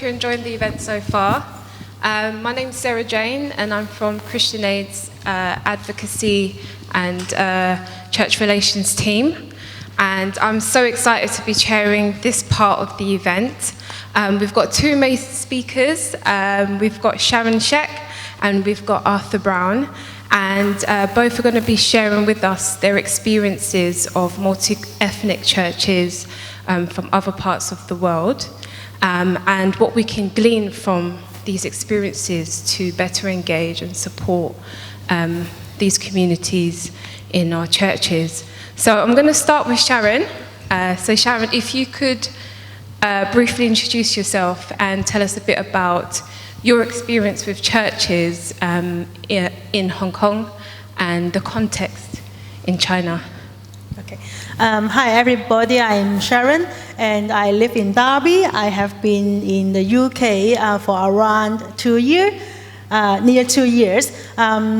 You're enjoying the event so far. My name's Sarah-Jane and I'm from Christian Aid's advocacy and church relations team. And I'm so excited to be chairing this part of the event. We've got two amazing speakers. We've got Sharon Sheck and we've got Arthur Brown. And both are going to be sharing with us their experiences of multi-ethnic churches from other parts of the world. And what we can glean from these experiences to better engage and support these communities in our churches. So I'm going to start with Sharon. So Sharon, if you could briefly introduce yourself and tell us a bit about your experience with churches in Hong Kong and the context in China. Okay. Hi everybody, I'm Sharon and I live in Derby. I have been in the UK for around 2 years, near 2 years,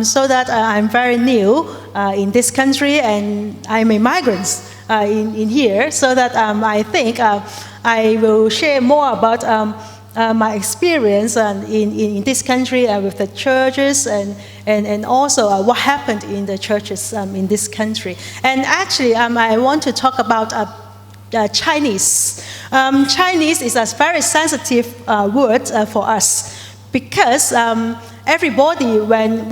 so that I'm very new in this country and I'm a migrant in here, so that I think I will share more about my experience in this country with the churches and also what happened in the churches in this country. And actually, I want to talk about Chinese. Chinese is a very sensitive word for us because everybody, when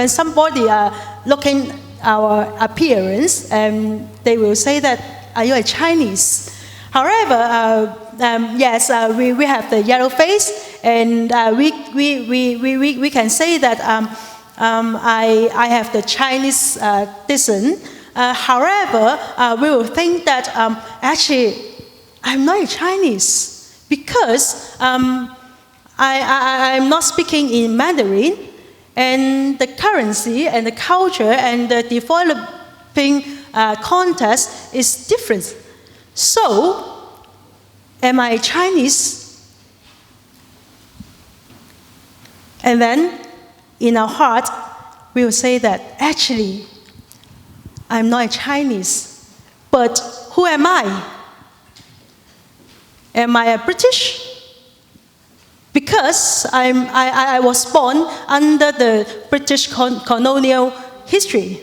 somebody looking our appearance, they will say that, "Are you a Chinese?" However, yes, we have the yellow face, and we can say that I have the Chinese descent. However, we will think that actually I'm not a Chinese because I'm not speaking in Mandarin, and the currency and the culture and the developing context is different. So, am I Chinese? And then, in our heart, we will say that, actually, I'm not a Chinese. But who am I? Am I a British? Because I was born under the British colonial history.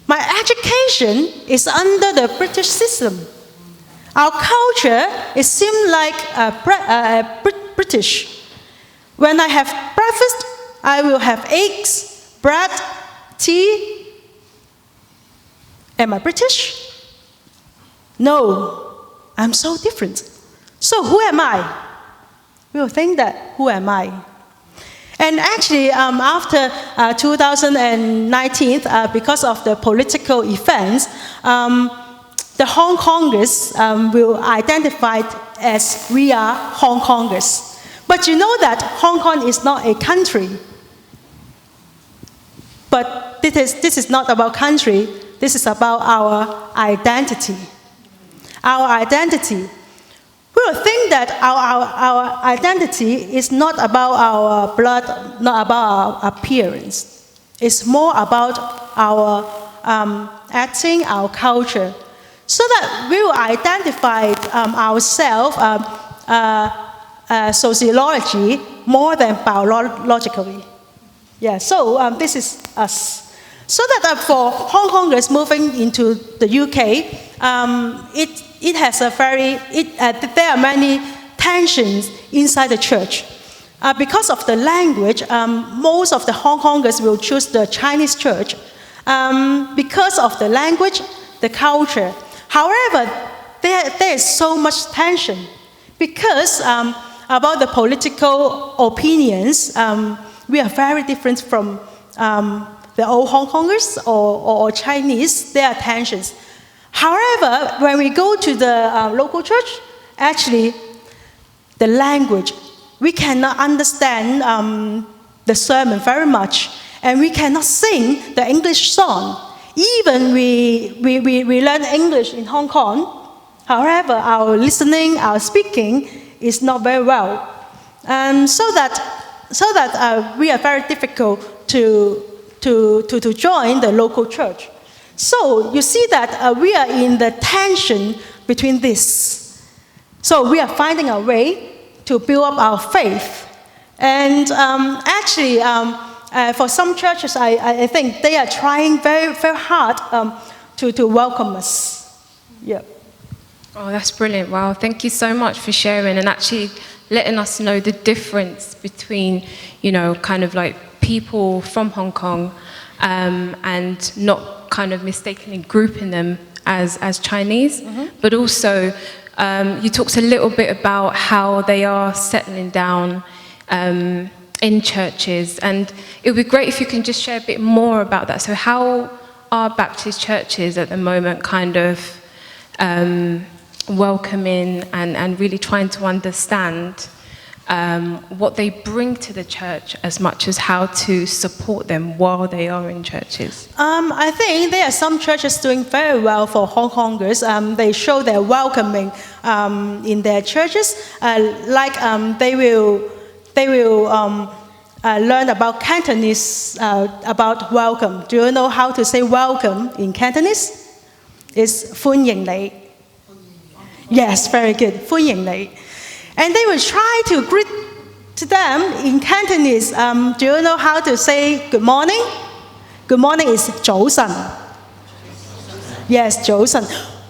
My education is under the British system. Our culture is seemed like British. When I have breakfast, I will have eggs, bread, tea. Am I British? No, I'm so different. So who am I? We will think that, who am I? And actually, after 2019, because of the political events, the Hong Kongers will identify as we are Hong Kongers. But you know that Hong Kong is not a country. But this is not about country, this is about our identity. Our identity. We will think that our identity is not about our blood, not about our appearance. It's more about our acting, our culture. So that we will identify ourselves sociologically more than biologically. Yeah, so this is us. So that for Hong Kongers moving into the UK, it has a there are many tensions inside the church. Because of the language, most of the Hong Kongers will choose the Chinese church. Because of the language, the culture. However, there is so much tension because about the political opinions, we are very different from the old Hong Kongers or Chinese. There are tensions. However, when we go to the local church, actually, the language, we cannot understand the sermon very much, and we cannot sing the English song. Even we learn English in Hong Kong, however, our listening, our speaking is not very well. So that we are very difficult to join the local church. So you see that we are in the tension between this. So we are finding a way to build up our faith. And actually, for some churches, I think they are trying very, very hard to welcome us. Yeah. Oh, that's brilliant. Wow, thank you so much for sharing and actually letting us know the difference between, kind of like people from Hong Kong and not kind of mistakenly grouping them as Chinese, but also you talked a little bit about how they are settling down in churches, and it would be great if you can just share a bit more about that. So how are Baptist churches at the moment kind of welcoming and really trying to understand what they bring to the church as much as how to support them while they are in churches? I think there are some churches doing very well for Hong Kongers. They show their welcoming in their churches, they will learn about Cantonese, about welcome. Do you know how to say welcome in Cantonese? It's 歡迎你. Yes, very good. 歡迎你. And they will try to greet to them in Cantonese. Do you know how to say good morning? Good morning is 早晨. Yes, 早晨.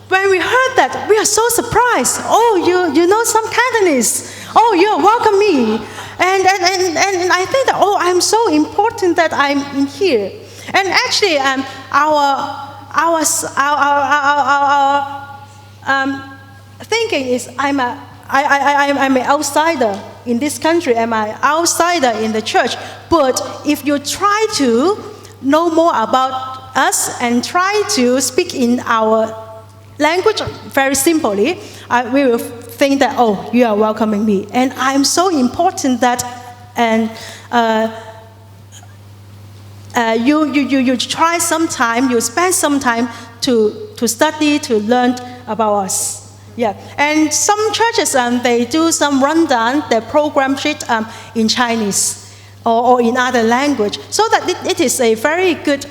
When we heard that, we are so surprised. Oh, you know some Cantonese. Oh, you welcome me. And I think that, I'm so important that I'm in here. And actually, our thinking is I'm an outsider in this country. I'm an outsider in the church. But if you try to know more about us and try to speak in our language very simply, we will think that, you are welcoming me. And I'm so important that, and you try some time, you spend some time to study, to learn about us. Yeah, and some churches, they do some rundown, their program sheet in Chinese or in other language, so that it is a very good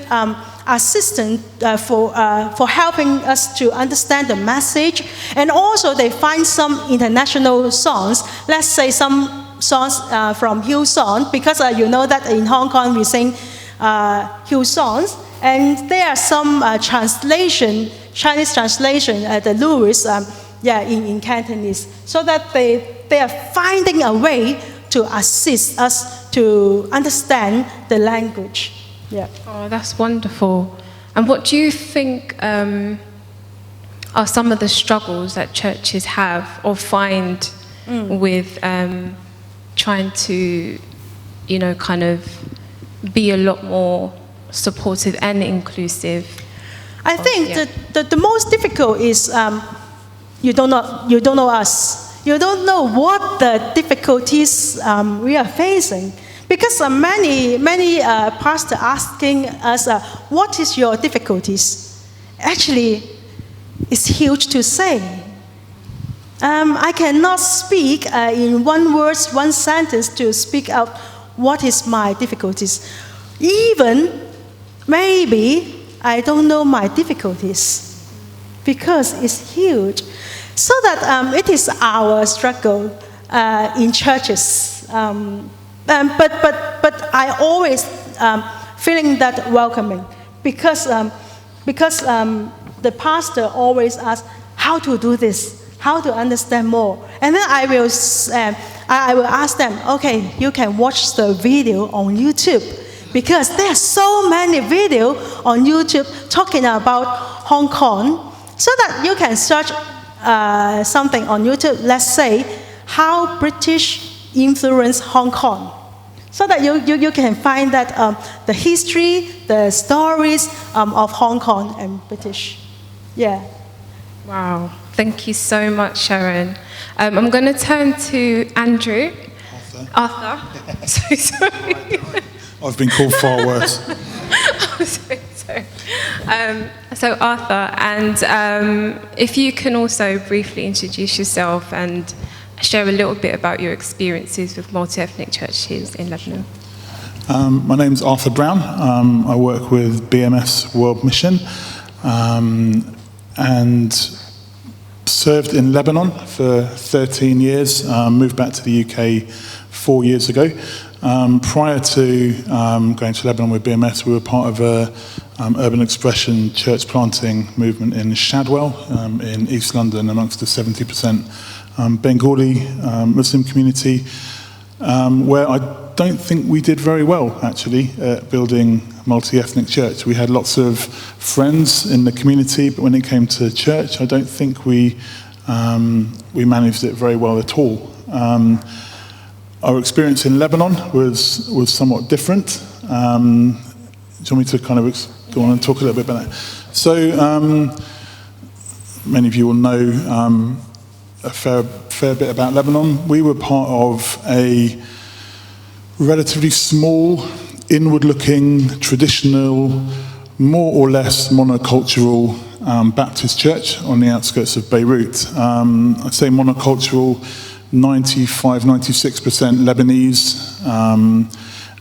assistant for helping us to understand the message. And also they find some international songs, let's say some songs from Hill song, because you know that in Hong Kong we sing Hill songs, and there are some Chinese translation, the Lewis, in Cantonese, so that they are finding a way to assist us to understand the language. Yeah. Oh, that's wonderful. And what do you think are some of the struggles that churches have or find with trying to, kind of be a lot more supportive and inclusive? I think that the most difficult is you don't know us. You don't know what the difficulties we are facing. Because many pastors asking us, what is your difficulties? Actually, it's huge to say. I cannot speak in one word, one sentence to speak out what is my difficulties. Even maybe I don't know my difficulties because it's huge. So that it is our struggle in churches. But I always feeling that welcoming because the pastor always asks how to do this, how to understand more, and then I will ask them, okay, you can watch the video on YouTube, because there are so many videos on YouTube talking about Hong Kong, so that you can search something on YouTube. Let's say how British influence Hong Kong, so that you can find that the history, the stories of Hong Kong and British. Yeah. Wow. Thank you so much, Sharon. I'm going to turn to Andrew. Arthur. So sorry. I've been called far worse. Oh, sorry. So Arthur, and if you can also briefly introduce yourself and share a little bit about your experiences with multi-ethnic churches in Lebanon. My name's Arthur Brown. I work with BMS World Mission, and served in Lebanon for 13 years, moved back to the UK 4 years ago. Prior to going to Lebanon with BMS, we were part of a urban expression church planting movement in Shadwell in East London amongst the 70% Bengali Muslim community, where I don't think we did very well, actually, at building multi-ethnic church. We had lots of friends in the community, but when it came to church, I don't think we managed it very well at all. Our experience in Lebanon was somewhat different. Do you want me to kind of go on and talk a little bit about that? So, many of you will know a fair bit about Lebanon. We were part of a relatively small, inward-looking, traditional, more or less monocultural Baptist church on the outskirts of Beirut. I'd say monocultural, 95-96% Lebanese,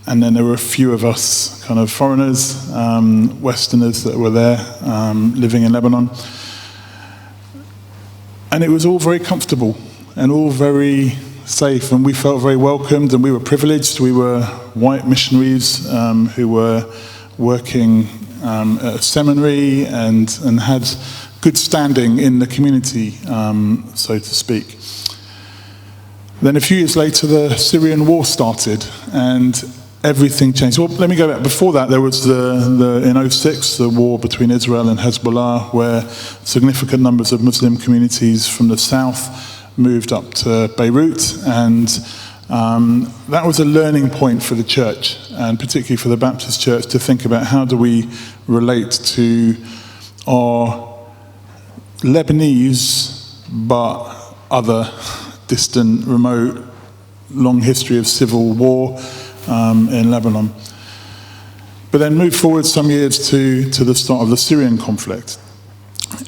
and then there were a few of us kind of foreigners, Westerners that were there living in Lebanon. And it was all very comfortable and all very safe, and we felt very welcomed, and we were privileged. We were white missionaries who were working at a seminary and had good standing in the community, so to speak. Then a few years later, the Syrian war started, and everything changed. Well, let me go back. Before that, there was in 2006, the war between Israel and Hezbollah, where significant numbers of Muslim communities from the south moved up to Beirut, and that was a learning point for the church, and particularly for the Baptist church, to think about how do we relate to our Lebanese, but other distant, remote, long history of civil war in Lebanon. But then move forward some years to the start of the Syrian conflict.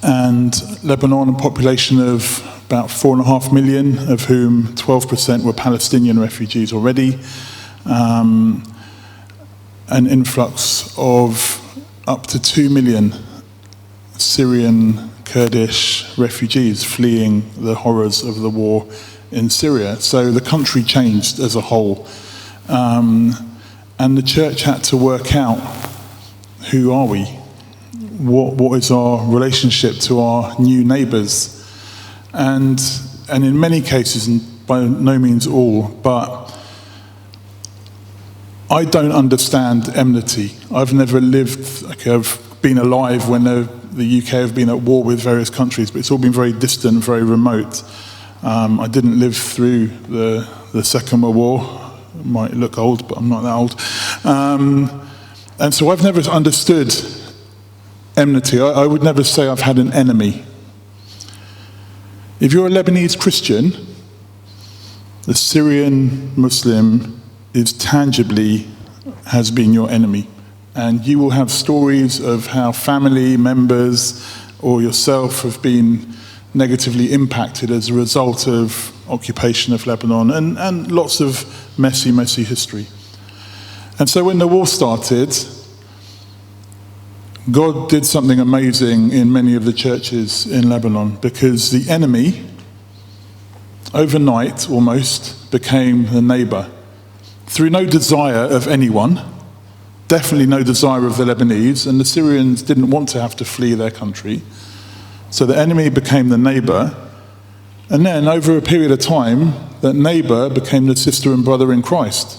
And Lebanon, a population of about 4.5 million, of whom 12% were Palestinian refugees already, an influx of up to 2 million Syrian Kurdish refugees fleeing the horrors of the war in Syria. So the country changed as a whole. And the church had to work out, who are we? What is our relationship to our new neighbours? And in many cases, and by no means all, but I don't understand enmity. I've never lived, I've been alive when the UK have been at war with various countries, but it's all been very distant, very remote. I didn't live through the Second World War. I might look old, but I'm not that old. And so I've never understood enmity. I would never say I've had an enemy. If you're a Lebanese Christian, the Syrian Muslim has been your enemy. And you will have stories of how family members or yourself have been negatively impacted as a result of occupation of Lebanon and lots of messy history. And so when the war started, God did something amazing in many of the churches in Lebanon, because the enemy, overnight almost, became the neighbor. Through no desire of anyone, definitely no desire of the Lebanese, and the Syrians didn't want to have to flee their country. So the enemy became the neighbor, and then over a period of time, that neighbor became the sister and brother in Christ.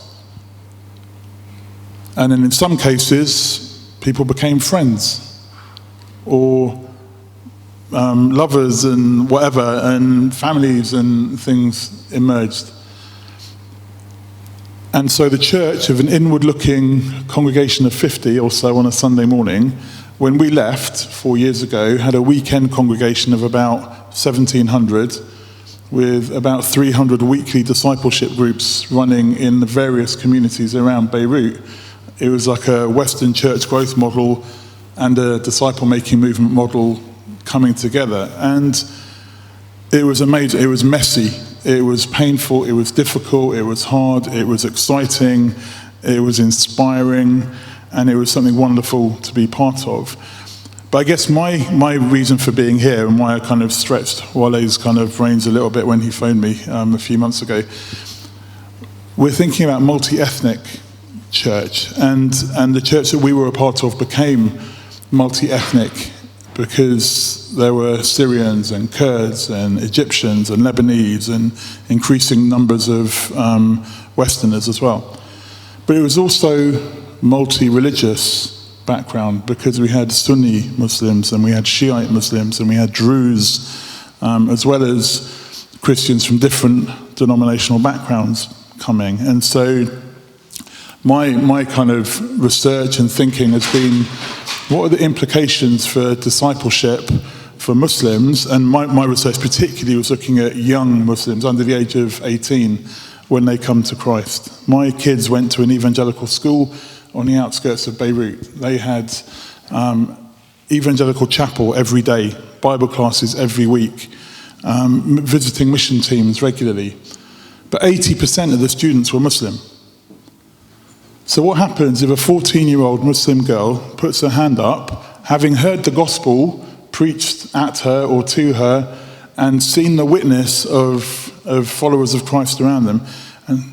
And then in some cases, people became friends, or lovers and whatever, and families and things emerged. And so the church, of an inward-looking congregation of 50 or so on a Sunday morning, when we left 4 years ago, had a weekend congregation of about 1,700, with about 300 weekly discipleship groups running in the various communities around Beirut. It was like a Western church growth model and a disciple-making movement model coming together. And it was amazing. It was messy. It was painful. It was difficult. It was hard. It was exciting. It was inspiring. And it was something wonderful to be part of. But I guess my reason for being here and why I kind of stretched Wale's kind of brains a little bit when he phoned me a few months ago, we're thinking about multi-ethnic church, and the church that we were a part of became multi-ethnic because there were Syrians and Kurds and Egyptians and Lebanese and increasing numbers of Westerners as well. But it was also multi-religious background because we had Sunni Muslims and we had Shiite Muslims and we had Druze, as well as Christians from different denominational backgrounds coming. And so my kind of research and thinking has been, what are the implications for discipleship for Muslims? And my research particularly was looking at young Muslims under the age of 18 when they come to Christ. My kids went to an evangelical school on the outskirts of Beirut. They had evangelical chapel every day, Bible classes every week, visiting mission teams regularly. But 80% of the students were Muslim. So what happens if a 14-year-old Muslim girl puts her hand up, having heard the gospel preached at her or to her, and seen the witness of followers of Christ around them, and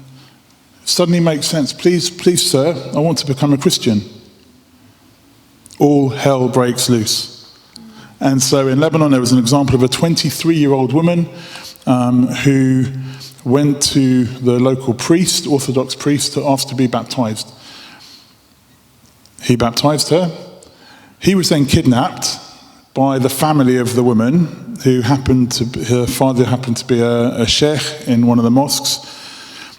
suddenly makes sense. Please, sir, I want to become a Christian. All hell breaks loose. And so in Lebanon, there was an example of a 23-year-old woman who went to the local priest, Orthodox priest, to ask to be baptized. He baptized her. He was then kidnapped by the family of the woman, her father happened to be a sheikh in one of the mosques.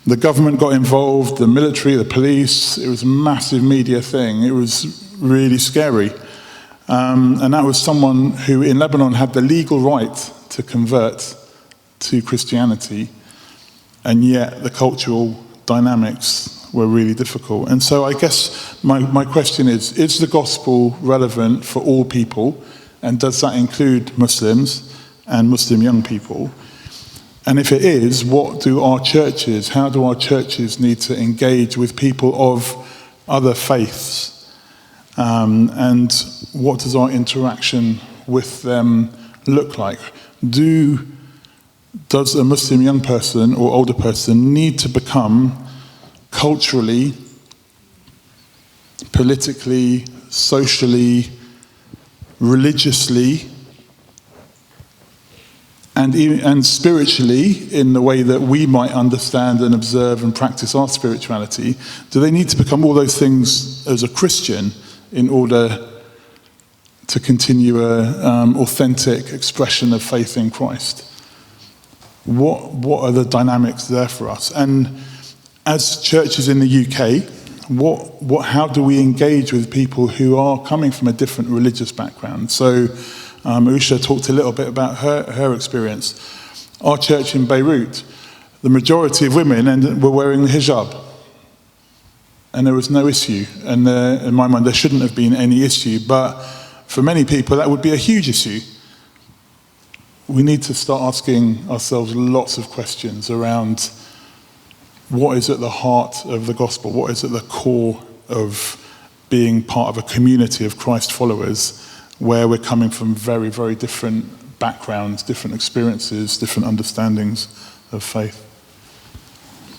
The government got involved, the military, the police. It was a massive media thing. It was really scary. And that was someone who in Lebanon had the legal right to convert to Christianity, and yet the cultural dynamics were really difficult. And so I guess my question is the gospel relevant for all people? And does that include Muslims and Muslim young people? And if it is, how do our churches need to engage with people of other faiths? And what does our interaction with them look like? Does a Muslim young person or older person need to become culturally, politically, socially, religiously, and spiritually, in the way that we might understand and observe and practice our spirituality? Do they need to become all those things as a Christian in order to continue an authentic expression of faith in Christ? What are the dynamics there for us? And as churches in the UK, how do we engage with people who are coming from a different religious background? So Usha talked a little bit about her experience. Our church in Beirut, the majority of women were wearing hijab, and there was no issue. And in my mind, there shouldn't have been any issue, but for many people, that would be a huge issue. We need to start asking ourselves lots of questions around what is at the heart of the gospel, what is at the core of being part of a community of Christ followers, where we're coming from very, very different backgrounds, different experiences, different understandings of faith.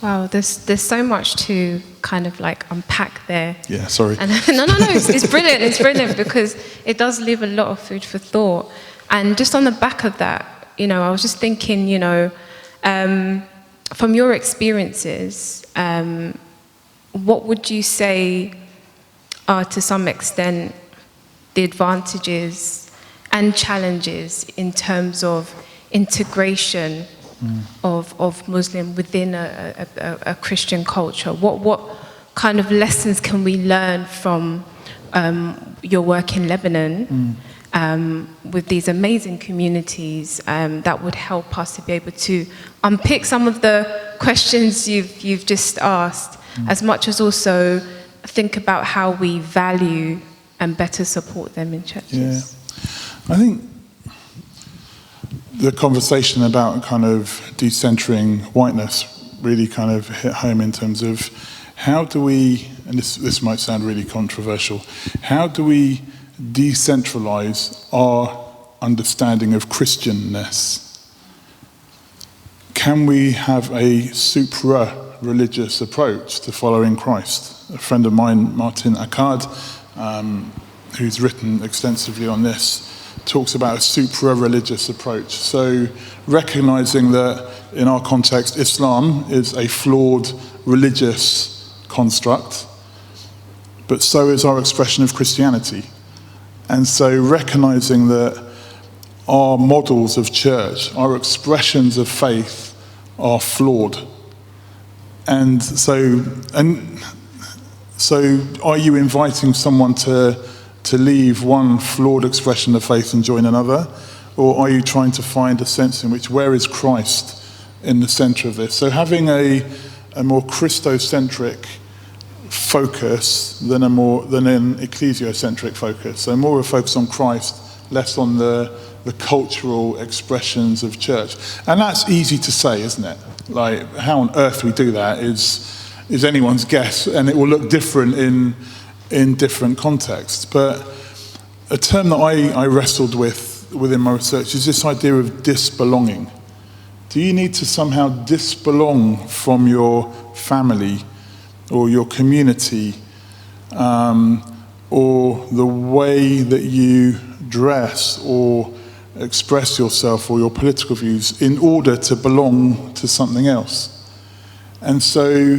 Wow, there's so much to kind of like unpack there. Yeah, sorry. And no, it's brilliant. It's brilliant because it does leave a lot of food for thought. And just on the back of that, I was just thinking, from your experiences, what would you say are, to some extent, the advantages and challenges in terms of integration of Muslim within a Christian culture? What kind of lessons can we learn from your work in Lebanon with these amazing communities that would help us to be able to unpick some of the questions you've just asked, as much as also think about how we value and better support them in churches? Yeah. I think the conversation about kind of decentering whiteness really kind of hit home in terms of how do we, and this might sound really controversial, how do we decentralize our understanding of Christianness? Can we have a supra-religious approach to following Christ? A friend of mine, Martin Akkad, who's written extensively on this, talks about a supra-religious approach. So recognizing that in our context, Islam is a flawed religious construct, but so is our expression of Christianity. And so recognizing that our models of church, our expressions of faith are flawed. And so are you inviting someone to leave one flawed expression of faith and join another? Or are you trying to find a sense in which, where is Christ in the center of this? So having a more Christocentric focus than an ecclesiocentric focus. So more of a focus on Christ, less on the cultural expressions of church. And that's easy to say, isn't it? Like, how on earth we do that is anyone's guess, and it will look different in different contexts. But a term that I wrestled with within my research is this idea of disbelonging. Do you need to somehow disbelong from your family or your community or the way that you dress or express yourself or your political views in order to belong to something else? And so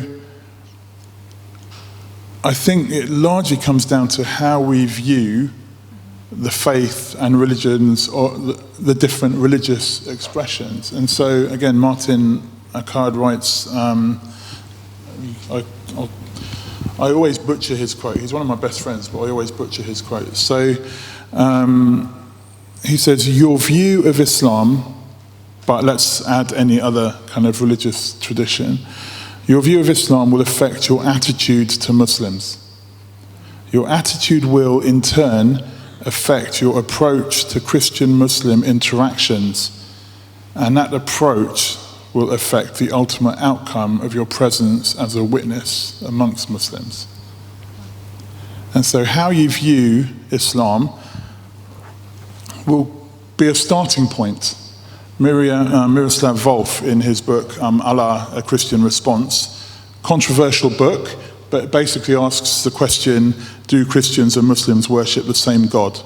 I think it largely comes down to how we view the faith and religions, or the different religious expressions. And so, again, Martin Akkad writes, I always butcher his quote. He's one of my best friends, but I always butcher his quote. So he says, your view of Islam, but let's add any other kind of religious tradition, your view of Islam will affect your attitude to Muslims. Your attitude will, in turn, affect your approach to Christian-Muslim interactions, and that approach will affect the ultimate outcome of your presence as a witness amongst Muslims. And so how you view Islam will be a starting point. Miroslav Volf, in his book, Allah, A Christian Response, controversial book, but basically asks the question, do Christians and Muslims worship the same God?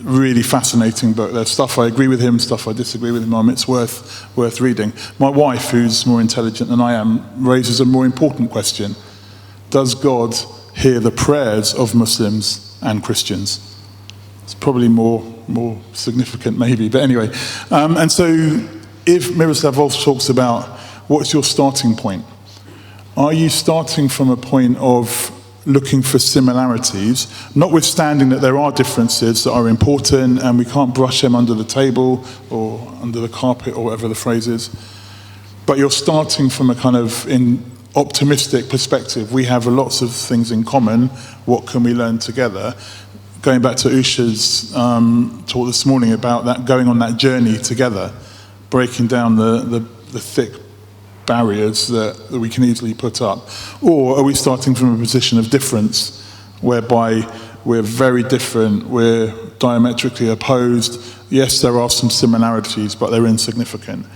Really fascinating book. There's stuff I agree with him, stuff I disagree with him on. It's worth reading. My wife, who's more intelligent than I am, raises a more important question. Does God hear the prayers of Muslims and Christians? It's probably more significant maybe, but anyway. And so if Miroslav Volf talks about what's your starting point, are you starting from a point of looking for similarities, notwithstanding that there are differences that are important and we can't brush them under the table or under the carpet or whatever the phrase is, but you're starting from a kind of optimistic perspective. We have lots of things in common. What can we learn together? Going back to Usha's talk this morning about that, going on that journey together, breaking down the thick barriers that we can easily put up. Or are we starting from a position of difference, whereby we're very different, we're diametrically opposed? Yes, there are some similarities, but they're insignificant.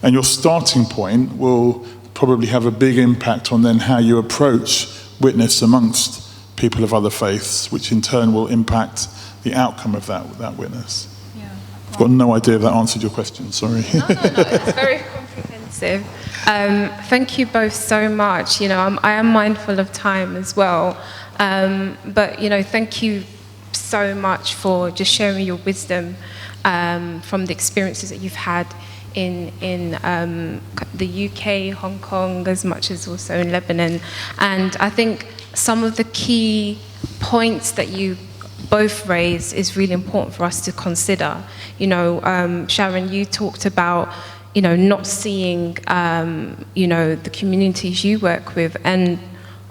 And your starting point will probably have a big impact on then how you approach witness amongst people of other faiths, which in turn will impact the outcome of that witness. Yeah. I've got no idea if that answered your question, sorry. No, it's very comprehensive. Thank you both so much. I am mindful of time as well. But, thank you so much for just sharing your wisdom from the experiences that you've had in the UK, Hong Kong, as much as also in Lebanon. And I think some of the key points that you both raised is really important for us to consider. Sharon, you talked about, not seeing, the communities you work with and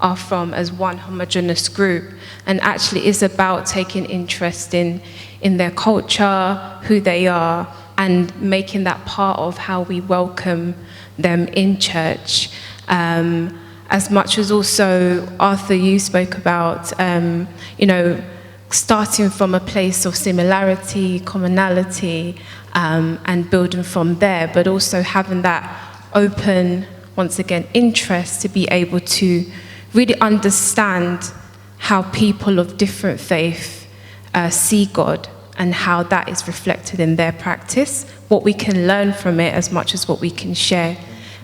are from as one homogeneous group, and actually is about taking interest in their culture, who they are, and making that part of how we welcome them in church. As much as also, Arthur, you spoke about, starting from a place of similarity, commonality, and building from there, but also having that open, once again, interest to be able to really understand how people of different faith see God and how that is reflected in their practice, what we can learn from it as much as what we can share,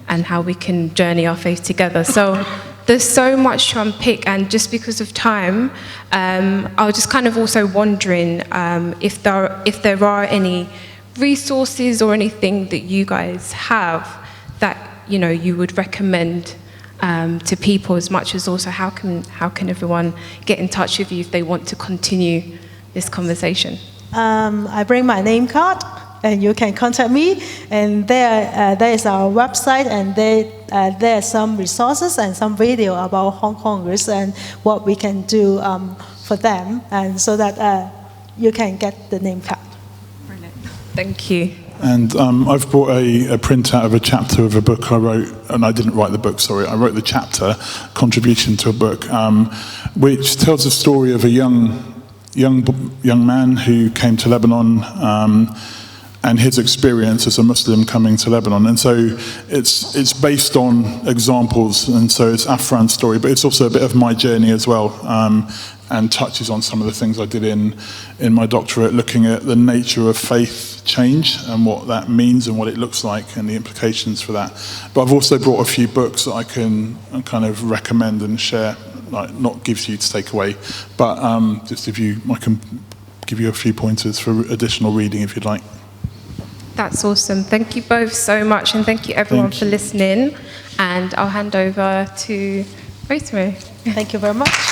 and how we can journey our faith together. So there's so much to unpick, and just because of time, I was just kind of also wondering if there are any resources or anything that you guys have that you would recommend to people, as much as also how can everyone get in touch with you if they want to continue this conversation. I bring my name card, and you can contact me. And there is our website, and there are some resources and some video about Hong Kongers and what we can do for them, and so that you can get the name card. Brilliant. Thank you. And I've brought a printout of a chapter of a book I wrote, and I didn't write the book, sorry. I wrote the chapter, contribution to a book, which tells the story of a young man who came to Lebanon, and his experience as a Muslim coming to Lebanon. And so it's based on examples, and so it's Afran's story, but it's also a bit of my journey as well, and touches on some of the things I did in my doctorate, looking at the nature of faith change and what that means and what it looks like and the implications for that. But I've also brought a few books that I can kind of recommend and share, like not give you to take away, but just I can give you a few pointers for additional reading if you'd like. That's awesome. Thank you both so much, and thank you everyone for listening. And I'll hand over to Rosemary. Thank you very much.